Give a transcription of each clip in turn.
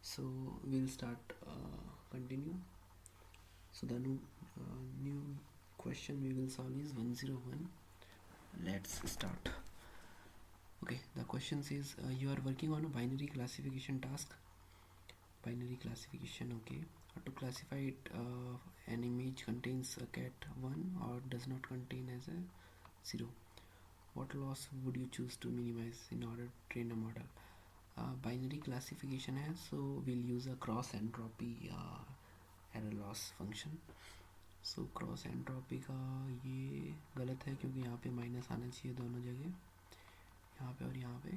So we'll start continue. So the new question we will solve is 101. Let's start. Okay, the question says you are working on a binary classification task. Binary classification, okay. To classify it, an image contains a cat 1 or does not contain as a 0. What loss would you choose to minimize in order to train a model? Binary classification है, so will use a cross entropy error loss function. So cross entropy का ये गलत है क्योंकि यहाँ पे minus आना चाहिए दोनों जगह, यहाँ पे और यहाँ पे.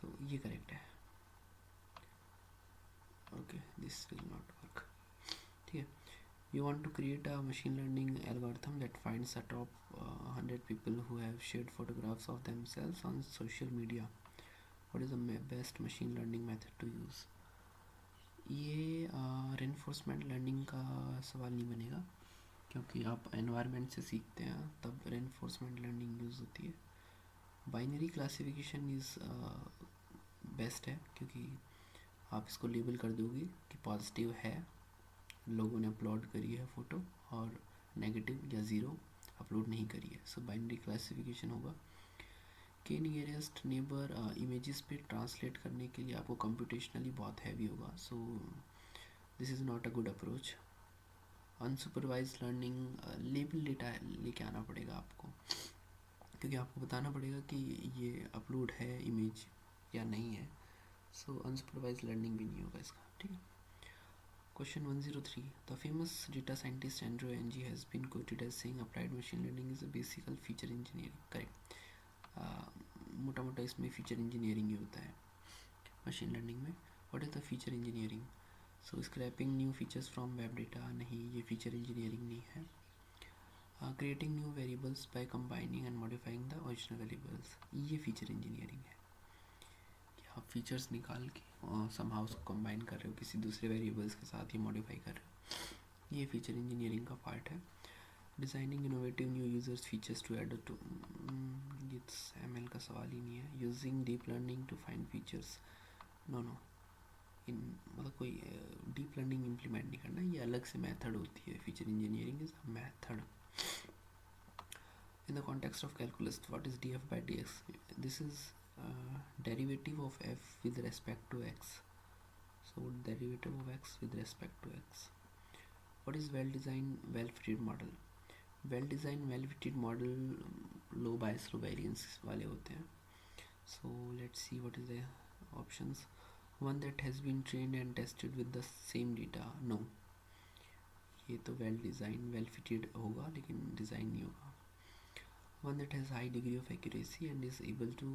सो ये करेक्ट है. Okay, this will not work. ठीक है. You want to create a machine learning algorithm that finds the top 100 people who have shared photographs of themselves on social media. What is the best machine learning method to use? ये reinforcement learning का सवाल नहीं बनेगा क्योंकि आप environment से सीखते हैं तब रेनफोर्समेंट लर्निंग यूज़ होती है. बाइनरी क्लासिफिकेशन इज़ बेस्ट है क्योंकि आप इसको लेबल कर दोगे कि पॉजिटिव है, लोगों ने अपलोड करी है फ़ोटो, और नेगेटिव या ज़ीरो अपलोड नहीं करी है. सो बाइनरी क्लासिफिकेशन होगा. के नियरेस्ट नेबर इमेजेस पे ट्रांसलेट करने के लिए आपको कंप्यूटेशनली बहुत हैवी होगा. So this is not a good approach. Unsupervised learning label data लेके आना पड़ेगा आपको क्योंकि आपको बताना पड़ेगा कि ये अपलोड है इमेज या नहीं है. सो अनसुपरवाइज लर्निंग भी नहीं होगा इसका. ठीक है. Question 103. The famous data scientist Andrew Ng has been quoted as saying applied machine learning is a basic feature engineering. Correct. मोटा मोटा इसमें फीचर इंजीनियरिंग ही होता है मशीन लर्निंग में. What is the feature engineering? So scraping new features from web data, नहीं, ये feature engineering नहीं है. Creating new variables by combining and modifying the original variables, ये फीचर इंजीनियरिंग है कि आप फीचर्स निकाल के समहाउ उसको कंबाइन कर रहे हो किसी दूसरे वेरिएबल्स के साथ, ही मॉडिफाई कर रहे हो. ये फीचर इंजीनियरिंग का पार्ट है. Designing innovative new users features to add to, ये ML का सवाल ही नहीं है. Using deep learning to find features, no इन मतलब कोई डीप लर्निंग इम्प्लीमेंट नहीं करना, ये अलग से मेथड होती है. Feature engineering is a method. In the context of calculus, what is df by dx? This is derivative of f with respect to x. So derivative of x with respect to x. What is well designed well fitted model? well designed well fitted model low bias low variance वाले होते हैं. So let's see what is the options. One that has been trained and tested with the same data, no, ये तो well designed well fitted होगा लेकिन design नहीं होगा. One that has high degree of accuracy and is able to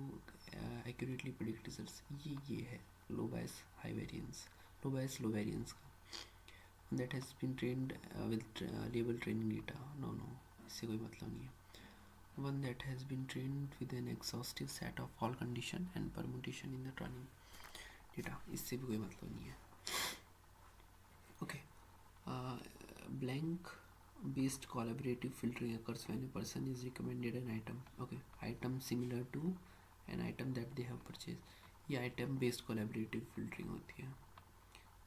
accurately predict results, ये है low bias high variance, low bias low variance का. One that has been trained with label training data, no, इससे कोई मतलब नहीं है. One that has been trained with an exhaustive set of all condition and permutation in the training data, इससे भी कोई मतलब नहीं है. Okay. Blank based collaborative filtering occurs when a person is recommended an item. Okay, item similar to an item that they have purchased, ये item based collaborative filtering होती है.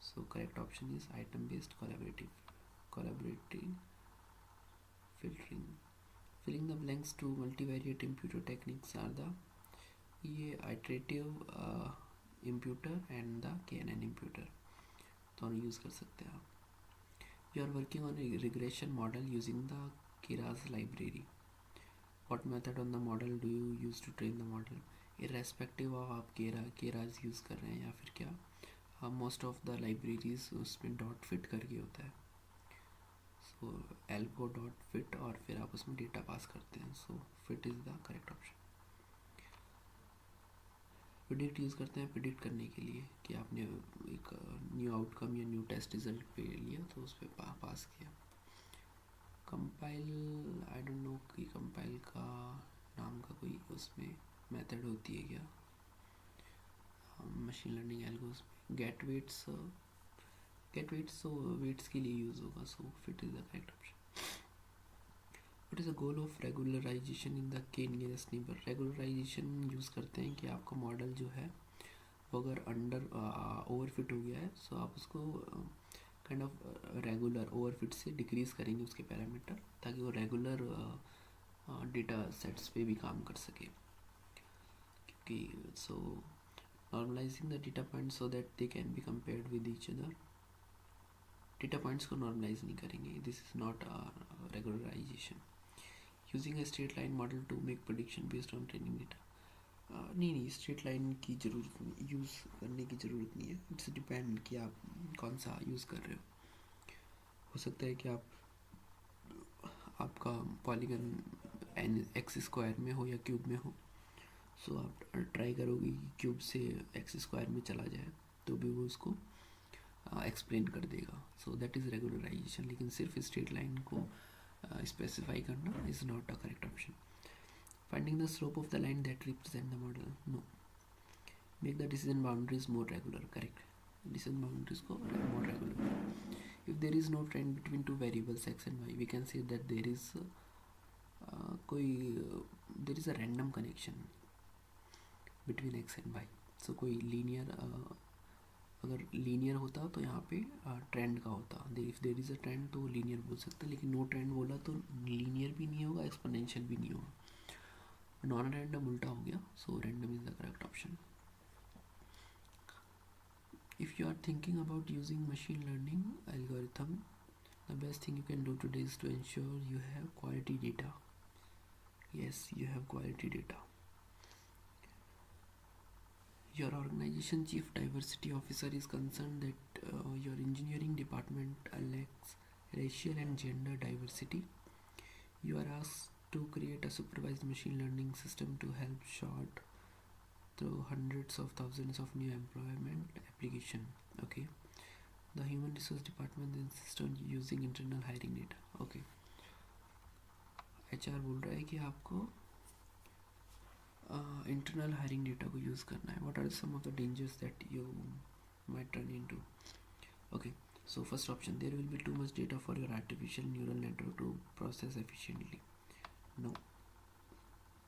So correct option is item based collaborative filtering. Filling the blanks to multivariate imputer techniques are the, ये iterative imputer and the KNN imputer दोनों use कर सकते हैं आप. You are working on a regression model using the Keras library. What method on the model do you use to train the model? Irrespective of आप Keras use कर रहे हैं या फिर क्या, most of the libraries उसमें dot fit करके होता है. So algo डॉट फिट और फिर आप उसमें डेटा पास करते हैं. So fit is the correct option. Predict use करते हैं प्रिडिक्ट करने के लिए कि आपने एक न्यू आउटकम या न्यू टेस्ट रिजल्ट पे लिया तो उस पर पास किया. कंपाइल, आई डोंट नो कि कंपाइल का नाम का कोई उसमें मेथड होती है क्या मशीन लर्निंग एल्गोस में. गेट वेट्स तो वेट्स के लिए यूज़ होगा. So fit is the correct option. What is the goal of regularisation in the के नियरेस्ट नेबर? रेगुलराइजेशन यूज़ करते हैं कि आपका मॉडल जो है वो अगर अंडर ओवरफिट हो गया है, सो आप उसको काइंड ऑफ रेगुलर ओवरफिट से डिक्रीज़ करेंगे उसके पैरामीटर, ताकि वो रेगुलर डेटा सेट्स पे भी काम कर सके. क्योंकि so normalising the data point so that they can be compared with each other. Data points को नॉर्मलाइज नहीं करेंगे, this is not regularisation. Using a straight line model to make prediction based on training data. नहीं, straight line की ज़रूरत नहीं, use करने की ज़रूरत नहीं है. इट्स डिपेंड कि आप कौन सा यूज़ कर रहे हो सकता है कि आपका पॉलीगन एन एक्स स्क्वायर में हो या क्यूब में हो. सो आप ट्राई करोगे कि क्यूब से एक्स स्क्वायर में चला जाए, तो भी वो उसको एक्सप्लेन कर देगा. So that is regularisation. लेकिन सिर्फ स्ट्रेट लाइन को स्पेसिफाई करना is not a correct option. Finding the slope of the line that represent the model, no. Make the decision boundaries more regular, correct. Decision boundaries को more regular. If there is no trend between two variables x and y, we can say that there is there is a random connection between x and y. So कोई linear अगर linear होता तो यहाँ पे trend का होता. If there is a trend तो linear बोल सकते, लेकिन नो ट्रेंड बोला तो लीनियर भी नहीं होगा, एक्सपोनेंशियल भी नहीं होगा. नॉन रैंडम उल्टा हो गया. So random is the correct option. If you are thinking about using machine learning algorithm, the best thing you can do today is to ensure you have quality data. Yes, you have quality data. Your organization chief diversity officer is concerned that your engineering department lacks racial and gender diversity. You are asked to create a supervised machine learning system to help sort through hundreds of thousands of new employment application. Okay. The human resource department insists on using internal hiring data. Okay. HR बोल रहा है कि आपको internal hiring data को use करना है. What are some of the dangers that you might run into? Okay. So first option, there will be too much data for your artificial neural network to process efficiently. No.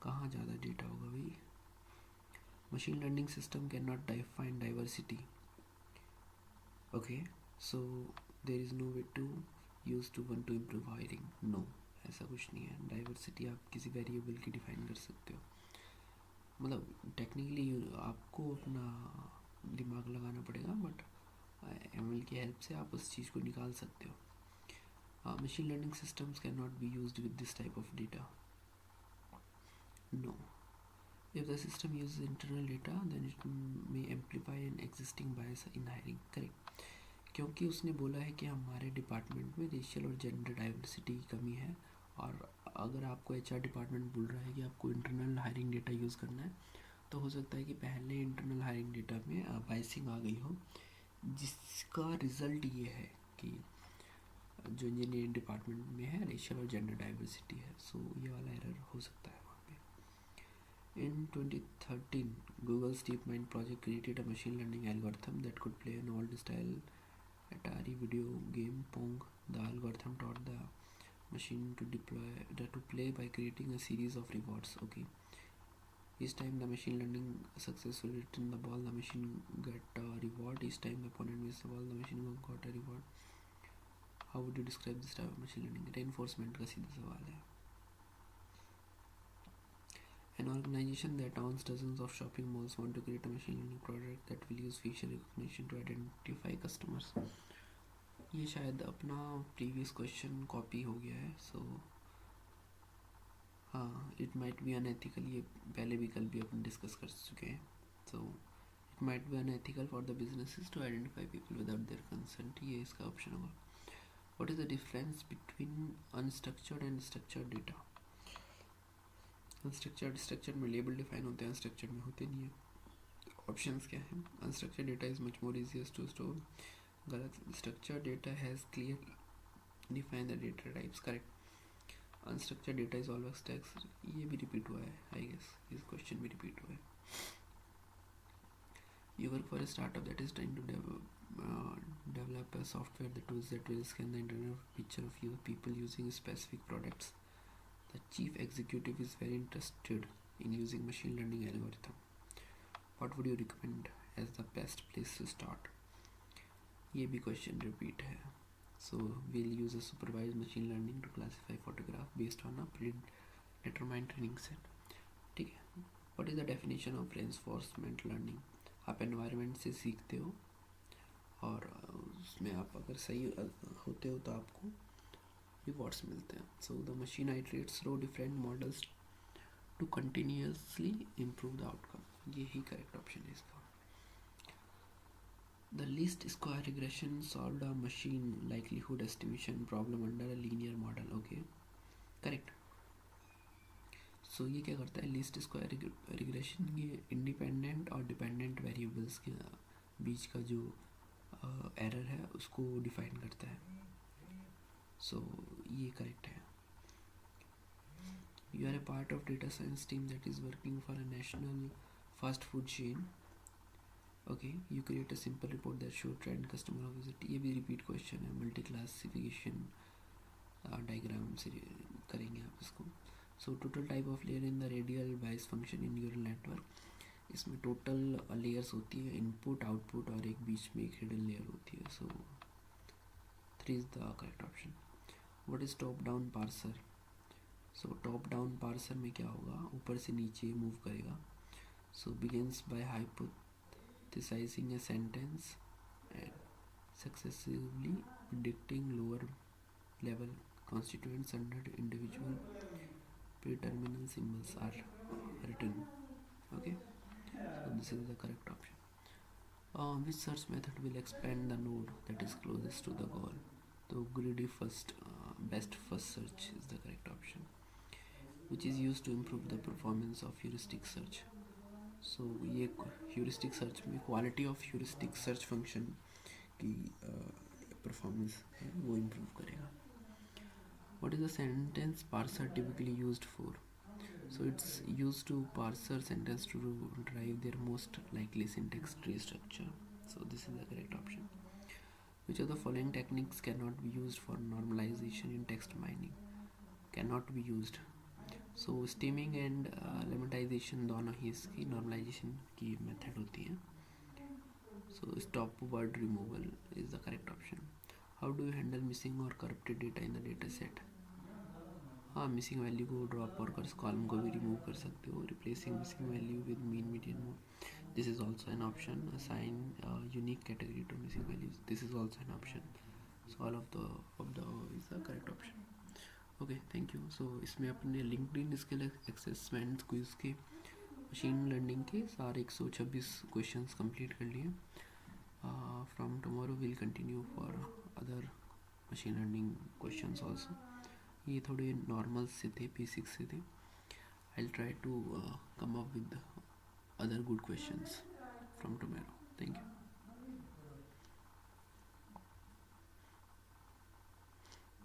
कहाँ ज़्यादा data होगा भाई. Machine learning system cannot define diversity. Okay, so there is no way to use to want to improve hiring. No, ऐसा कुछ नहीं है. Diversity आप किसी वेरिएबल की डिफाइन कर सकते हो. मतलब टेक्निकली आपको अपना दिमाग लगाना पड़ेगा, बट एमएल की हेल्प से आप उस चीज़ को निकाल सकते हो. Machine learning systems can not be used with this type of data. No. If the system uses internal data, then it may amplify an existing bias in hiring. Correct. क्योंकि उसने बोला है कि हमारे डिपार्टमेंट में रेशियल और gender diversity की कमी है, और अगर आपको एचआर डिपार्टमेंट बोल रहा है कि आपको इंटरनल हायरिंग डेटा यूज़ करना है, तो हो सकता है कि पहले इंटरनल हायरिंग डेटा में बाइसिंग आ गई हो, जिसका रिज़ल्ट ये है कि जो इंजीनियरिंग डिपार्टमेंट में है रेशियल और जेंडर डाइवर्सिटी है. सो ये वाला एरर हो सकता है. In 2013, Google's DeepMind project created a machine learning algorithm that could play an old-style Atari video game Pong. The algorithm taught the machine to play by creating a series of rewards. Okay. Each time the machine learning successfully return the ball, the machine got a reward. Each time the opponent missed the ball, the machine got a reward. How would you describe this type of machine learning? Reinforcement का सीधा सवाल है. An organization that owns dozens of shopping malls want to create a machine learning product that will use facial recognition to identify customers. ये शायद अपना previous question copy हो गया है. सो हाँ, इट माइट बी अनएथिकल. ये पहले भी कल भी अपन डिस्कस कर चुके हैं. So it might be unethical for the businesses to identify people without their consent. ये इसका ऑप्शन होगा. What is the difference between unstructured and structured data? Structured में लेबल डिफाइन होते हैं, स्ट्रक्चर्ड में होते नहीं है. ऑप्शंस क्या हैं? Unstructured data is much more easiest to store. गलत. Structured data has clear define the data types. Correct. Unstructured data is always text. ये भी रिपीट हुआ है, आई गेस दिस क्वेश्चन भी रिपीट हुआ है. You work for a startup that is trying to develop a software, the tools that will scan the internet picture of you people using specific products. The chief executive is very interested in using machine learning algorithm. What would you recommend? as the best place to start. ये भी question repeat है. So we'll use a supervised machine learning to classify photograph based on a predetermined training set. ठीक है. What is the definition of reinforcement learning? आप environment से सीखते हो और उसमें आप अगर सही होते हो तो आपको रिवॉर्ड्स मिलते हैं. So the machine iterates through different models to continuously improve the outcome. यही करेक्ट ऑप्शन है इसका. The least square regression solved a machine likelihood estimation problem under a linear model. Okay, correct. So ये क्या करता है, least square regression ये independent और dependent variables के बीच का जो एरर है उसको डिफाइन करता है. सो ये करेक्ट है. You are a part of data science team that is working for a national fast food chain. Okay, you create a simple report that show trend customer visit. ये भी repeat question है, multi classification diagram से करेंगे आप इसको. So total type of layer in the radial bias function in neural network. इसमें total layers होती है, input, output और एक बीच में एक hidden layer होती है. So 3 is the correct option. What is top down parser? So top down parser में क्या होगा, ऊपर से नीचे मूव करेगा. So begins by hypothesizing a sentence and successively predicting lower level constituents under individual preterminal symbols are written. Okay, so this is the correct option. Which search method will expand the node that is closest to the goal? So greedy first, best first search is the correct option, which is used to improve the performance of heuristic search. So ये heuristic search में quality of heuristic search function की performance है वो improve करेगा. What is the sentence parser typically used for? So it's used to parse a sentence to drive their most likely syntax tree structure. So this is the correct option. Which of the following techniques cannot be used for normalization in text mining? Cannot be used. So stemming and lemmatization दोनों ही इसकी normalization की method होती है. So stop word removal is the correct option. How do you handle missing or corrupted data in the data set? हाँ, missing value को drop और कर column को भी रिमूव कर सकते हो. Replacing missing value with mean median mode, this is also an option. Assign unique category to missing values, this is also an option. So all of the is the correct option. Okay, thank you. So इसमें अपने LinkedIn skill assessment quiz के machine learning के सारे 126 questions complete कर लिए. From tomorrow will continue for other machine learning questions also. ये थोड़े normal से थे, बेसिक्स से थे. I will try to come up with other good questions from tomorrow.